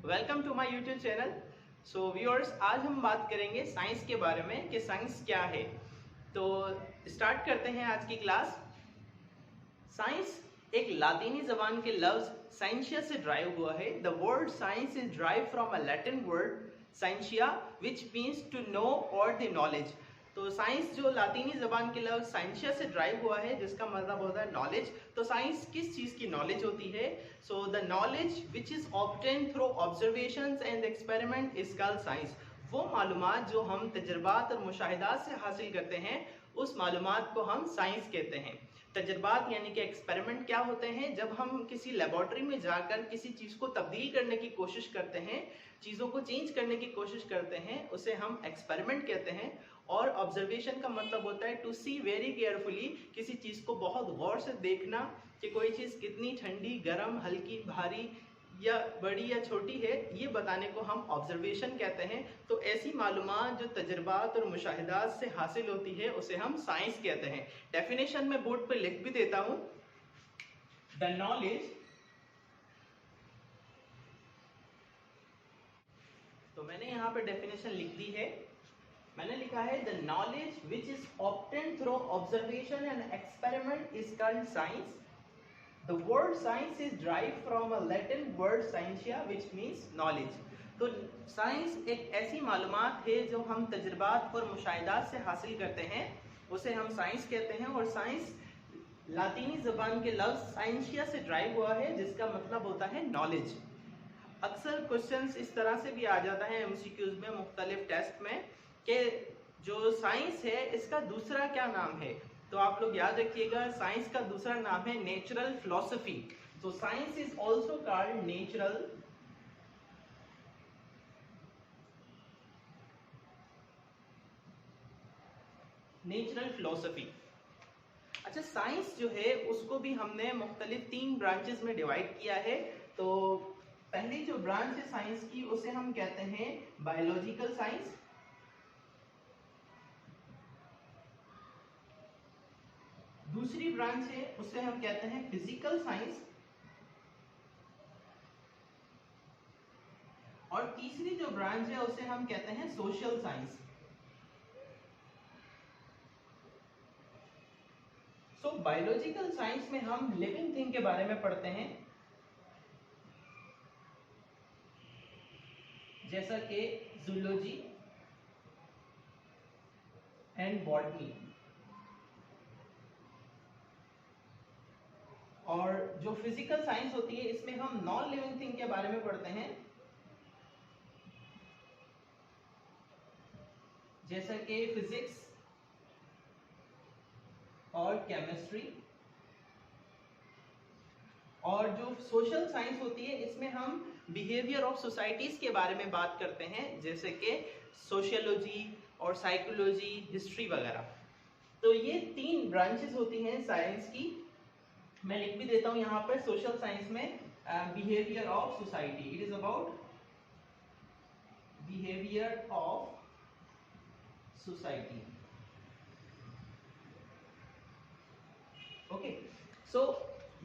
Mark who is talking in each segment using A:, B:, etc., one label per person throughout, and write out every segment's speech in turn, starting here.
A: Welcome to my YouTube channel. So viewers, आज हम बात करेंगे साइंस के बारे में कि साइंस क्या है। तो स्टार्ट करते हैं आज की क्लास। साइंस एक लातीनी जबान के लफ्ज साइंसिया से ड्राइव हुआ है। The word science is derive from a Latin word scientia which means to know और द नॉलेज। तो साइंस जो लातीनी जबान के लफ्ज साइंसिया से ड्राइव हुआ है, जिसका मतलब होता है नॉलेज। तो साइंस किस चीज की नॉलेज होती है? So the knowledge which is obtain through observations and experiment is called science. वो मालूमात जो हम तजर्बात और मुशाहिदात से हासिल करते हैं, उस मालूमात को हम साइंस कहते हैं। तजर्बात यानी कि एक्सपेरिमेंट क्या होते हैं? जब हम किसी लेबोरेटरी में जाकर किसी चीज को तब्दील करने की कोशिश करते हैं, चीजों को चेंज करने की कोशिश करते हैं, उसे हम एक्सपेरिमेंट कहते हैं। और ऑब्जर्वेशन का मतलब होता है टू सी वेरी केयरफुली, किसी चीज को बहुत गौर से देखना कि कोई चीज कितनी ठंडी, गर्म, हल्की, भारी या बड़ी या छोटी है, ये बताने को हम ऑब्जर्वेशन कहते हैं। तो ऐसी मालूमात जो तजर्बात और मुशाहिदात से हासिल होती है, उसे हम साइंस कहते हैं। डेफिनेशन में बोर्ड पर लिख भी देता हूं। द नॉलेज, तो मैंने यहाँ पे डेफिनेशन लिख दी है। मैंने लिखा है the knowledge which is obtain through observation and experiment is called science. The word science is derived from a Latin word scientia which means knowledge। तो साइंस एक ऐसी मालूमात है जो हम तजर्बात और मुशाहिदात से हासिल करते हैं, उसे हम साइंस कहते हैं। और साइंस लातीनी जबान के लफ्ज साइंसिया से ड्राइव हुआ है, जिसका मतलब होता है नॉलेज। अक्सर क्वेश्चंस इस तरह से भी आ जाता है एमसीक्यूज में, मुख्तलिफ टेस्ट में, कि जो साइंस है इसका दूसरा क्या नाम है। तो आप लोग याद रखिएगा, साइंस का दूसरा नाम है नेचुरल फिलॉसफी। तो science is also called natural philosophy. अच्छा, साइंस जो है उसको भी हमने मुख्तलिफ 3 ब्रांचेस में डिवाइड किया है। तो पहली जो ब्रांच है साइंस की, उसे हम कहते हैं बायोलॉजिकल साइंस। दूसरी ब्रांच है उसे हम कहते हैं फिजिकल साइंस। और तीसरी जो ब्रांच है उसे हम कहते हैं social science. So biological science में हम लिविंग थिंग के बारे में पढ़ते हैं, जैसा कि जूलॉजी एंड बॉटनी। और जो फिजिकल साइंस होती है, इसमें हम नॉन लिविंग थिंग के बारे में पढ़ते हैं, जैसा कि फिजिक्स और केमिस्ट्री। और जो सोशल साइंस होती है, इसमें हम बिहेवियर ऑफ सोसाइटीज के बारे में बात करते हैं, जैसे कि सोशियोलॉजी और साइकोलॉजी, हिस्ट्री वगैरह। तो ये 3 ब्रांचेस होती हैं साइंस की। मैं लिख भी देता हूं यहाँ पर। सोशल साइंस में behaviour of society, it is about behaviour of society. Okay, so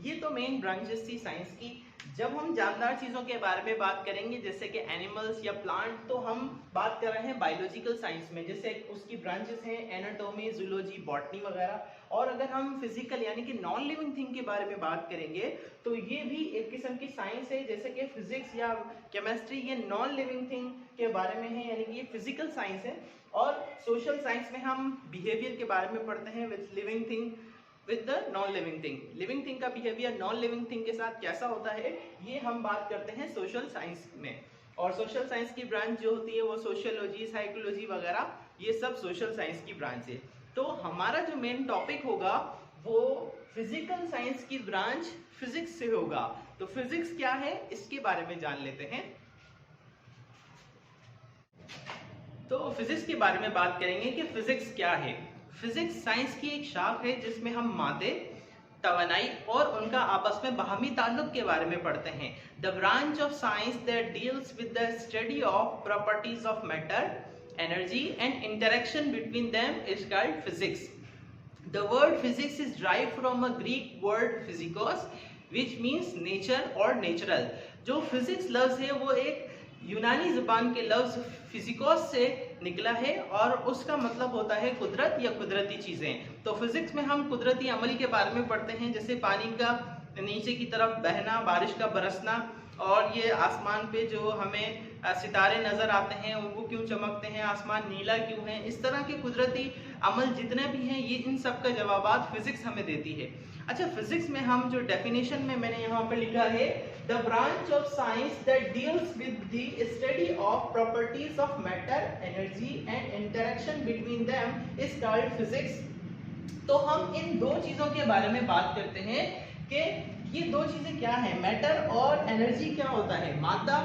A: ये तो मेन ब्रांचेस थी साइंस की। जब हम जानदार चीजों के बारे में बात करेंगे, जैसे कि एनिमल्स या प्लांट, तो हम बात कर रहे हैं बायोलॉजिकल साइंस में, जैसे उसकी ब्रांचेस हैं एनाटॉमी, जूलॉजी, बॉटनी वगैरह। और अगर हम फिजिकल यानी कि नॉन लिविंग थिंग के बारे में बात करेंगे, तो ये भी एक किस्म की साइंस है, जैसे कि फिजिक्स या केमिस्ट्री, ये नॉन लिविंग थिंग के बारे में है, यानी कि ये फिजिकल साइंस है। और सोशल साइंस में हम बिहेवियर के बारे में पढ़ते हैं with living thing, with the non living thing. Living thing का बिहेवियर नॉन लिविंग थिंग के साथ कैसा होता है, ये हम बात करते हैं सोशल साइंस में। और सोशल साइंस की ब्रांच जो होती है वो सोशियोलॉजी, साइकोलॉजी वगैरह, ये सब सोशल साइंस की ब्रांच है। तो हमारा जो मेन टॉपिक होगा वो फिजिकल साइंस की ब्रांच फिजिक्स से होगा। तो फिजिक्स क्या है, इसके बारे में जान लेते हैं। तो फिजिक्स के बारे में बात करेंगे कि फिजिक्स क्या है। फिजिक्स साइंस की एक शाख है जिसमें हम मादे, तवानाई और उनका आपस में बाहमी ताल्लुक के बारे में पढ़ते हैं। The branch of science that deals with the study of properties of matter, energy and interaction between them is called physics. The word physics is derived from a Greek word physikos which means nature और natural. जो physics लफ्ज है वो एक यूनानी जुबान के लफ्ज फिजिकोस से निकला है और उसका मतलब होता है कुदरत या कुदरती चीजें। तो फिजिक्स में हम कुदरती अमल के बारे में पढ़ते हैं, जैसे पानी का नीचे की तरफ बहना, बारिश का बरसना, और ये आसमान पे जो हमें सितारे नजर आते हैं वो क्यों चमकते हैं, आसमान नीला क्यों है, इस तरह के कुदरती अमल जितने भी हैं ये इन सब का जवाब फिजिक्स हमें देती है। अच्छा, फिजिक्स में हम जो डेफिनेशन में मैंने यहाँ पे लिखा है, the branch of science that deals with the study of properties of matter, energy and interaction between them is called physics. तो हम इन दो चीजों के बारे में बात करते हैं कि ये दो चीजें क्या है, मैटर और एनर्जी क्या होता है। मादा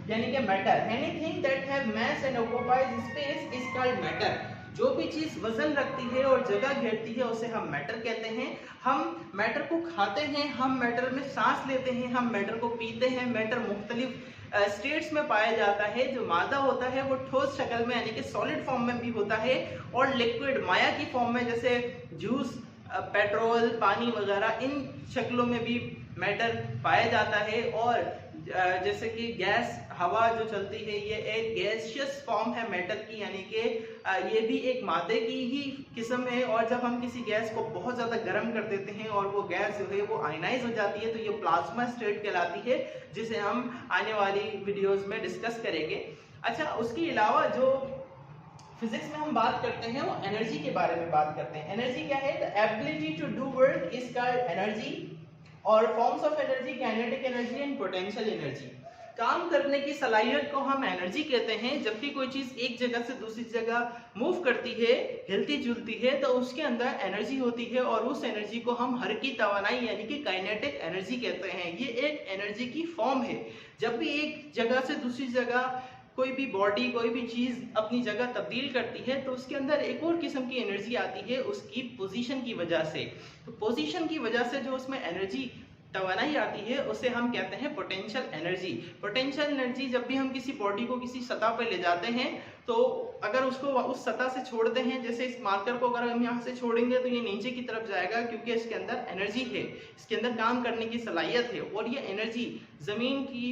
A: यानी कि matter, anything that have mass and occupies space is called matter. जो भी चीज वजन रखती है और जगह घेरती है उसे हम मैटर कहते हैं। हम मैटर को खाते हैं, हम मैटर में सांस लेते हैं, हम मैटर को पीते हैं। मैटर मुख्तलिफ स्टेट्स में पाया जाता है। जो मादा होता है वो ठोस शक्ल में यानी कि सॉलिड फॉर्म में भी होता है, और लिक्विड माया की फॉर्म में जैसे जूस, पेट्रोल, पानी वगैरह, इन शक्लों में भी मैटर पाया जाता है। और जैसे कि गैस, हवा जो चलती है ये एक गैसियस फॉर्म है मैटर की, यानी कि ये भी एक मादे की ही किस्म है। और जब हम किसी गैस को बहुत ज़्यादा गर्म कर देते हैं और वो गैस जो है वो आयनाइज हो जाती है तो ये प्लाज्मा स्टेट कहलाती है, जिसे हम आने वाली वीडियोस में डिस्कस करेंगे। अच्छा, उसके अलावा जो फिजिक्स में हम बात करते हैं वो एनर्जी के बारे में बात करते हैं। एनर्जी क्या है? The ability to do work is called energy, और forms of energy kinetic energy and potential energy. काम करने की सलाहियत को हम एनर्जी कहते हैं। जब भी कोई चीज एक जगह से दूसरी जगह मूव करती है, हिलती जुलती है, तो उसके अंदर एनर्जी होती है, और उस एनर्जी को हम हरकी तवानाई यानी कि काइनेटिक एनर्जी कहते हैं। ये एक एनर्जी की फॉर्म है। जब भी एक जगह से दूसरी जगह कोई भी बॉडी, कोई भी चीज अपनी जगह तब्दील करती है तो उसके अंदर एक और किस्म की एनर्जी आती है, उसकी पोजीशन की वजह से। तो पोजीशन की वजह से जो उसमें एनर्जी तवानाई आती है उसे हम कहते हैं पोटेंशियल एनर्जी। पोटेंशियल एनर्जी जब भी हम किसी बॉडी को किसी सतह पर ले जाते हैं तो अगर उसको उस सतह से छोड़ते हैं, जैसे इस मार्कर को अगर हम यहाँ से छोड़ेंगे तो ये नीचे की तरफ जाएगा, क्योंकि इसके अंदर एनर्जी है, इसके अंदर काम करने की सलाहियत है, और ये एनर्जी जमीन की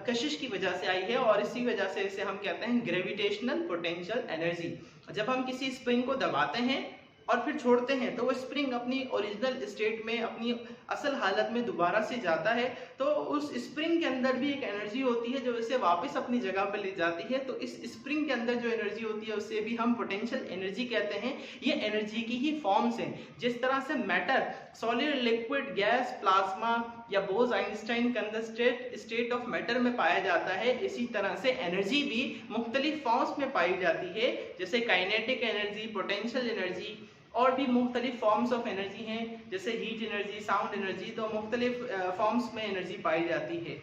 A: कशिश की वजह से आई है, और इसी वजह से इसे हम कहते हैं ग्रेविटेशनल पोटेंशियल एनर्जी। जब हम किसी स्प्रिंग को दबाते हैं और फिर छोड़ते हैं तो वो स्प्रिंग अपनी ओरिजिनल स्टेट में, अपनी असल हालत में दोबारा से जाता है, तो उस स्प्रिंग के अंदर भी एक एनर्जी होती है जो इसे वापस अपनी जगह पर ले जाती है। तो इस स्प्रिंग के अंदर जो एनर्जी होती है उसे भी हम पोटेंशियल एनर्जी कहते हैं। ये एनर्जी की ही फॉर्म्स हैं। जिस तरह से matter solid, liquid, gas, plasma या Bose Einstein condensed state of matter में पाया जाता है, इसी तरह से एनर्जी भी मुख्तलिफ फॉर्म्स में पाई जाती है, जैसे काइनेटिक एनर्जी, पोटेंशियल एनर्जी, और भी मुख्तलिफ फॉर्म्स ऑफ एनर्जी हैं, जैसे हीट एनर्जी, साउंड एनर्जी। तो मुख्तलिफ फॉर्म्स में एनर्जी पाई जाती है।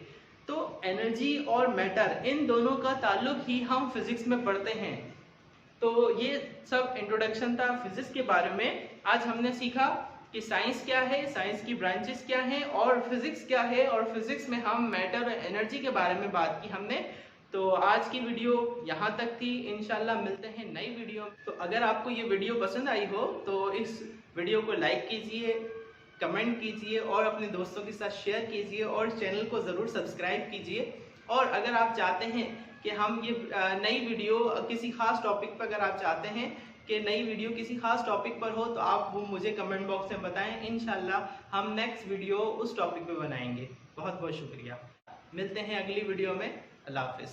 A: तो एनर्जी और मैटर, इन दोनों का ताल्लुक ही हम फिजिक्स में पढ़ते हैं। तो ये सब इंट्रोडक्शन था फिजिक्स के बारे में। आज हमने सीखा कि साइंस क्या है, साइंस की ब्रांचेस क्या हैं, और फिजिक्स क्या है, और फिजिक्स में हम मैटर और एनर्जी के बारे में बात की हमने। तो आज की वीडियो यहाँ तक थी। इंशाल्लाह मिलते हैं नई वीडियो। तो अगर आपको ये वीडियो पसंद आई हो तो इस वीडियो को लाइक कीजिए, कमेंट कीजिए, और अपने दोस्तों के साथ शेयर कीजिए, और चैनल को ज़रूर सब्सक्राइब कीजिए। और अगर आप चाहते हैं कि हम ये नई वीडियो किसी खास टॉपिक पर, अगर आप चाहते हैं कि नई वीडियो किसी खास टॉपिक पर हो तो आप वो मुझे कमेंट बॉक्स में बताएं। इंशाल्लाह हम नेक्स्ट वीडियो उस टॉपिक पे बनाएंगे। बहुत बहुत शुक्रिया। मिलते हैं अगली वीडियो में। अल्लाह हाफिज़।